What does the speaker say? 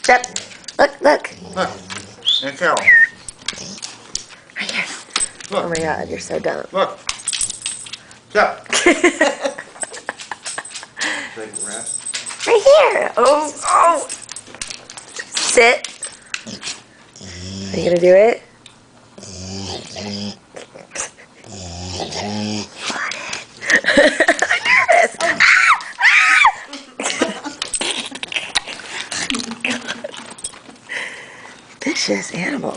Shep, look. Look. And Carol. Right here. Look. Oh my God, you're so dumb. Look. Shep. Take a rest. Right here. Oh. Sit. Are you gonna do it? I'm nervous. Vicious animal.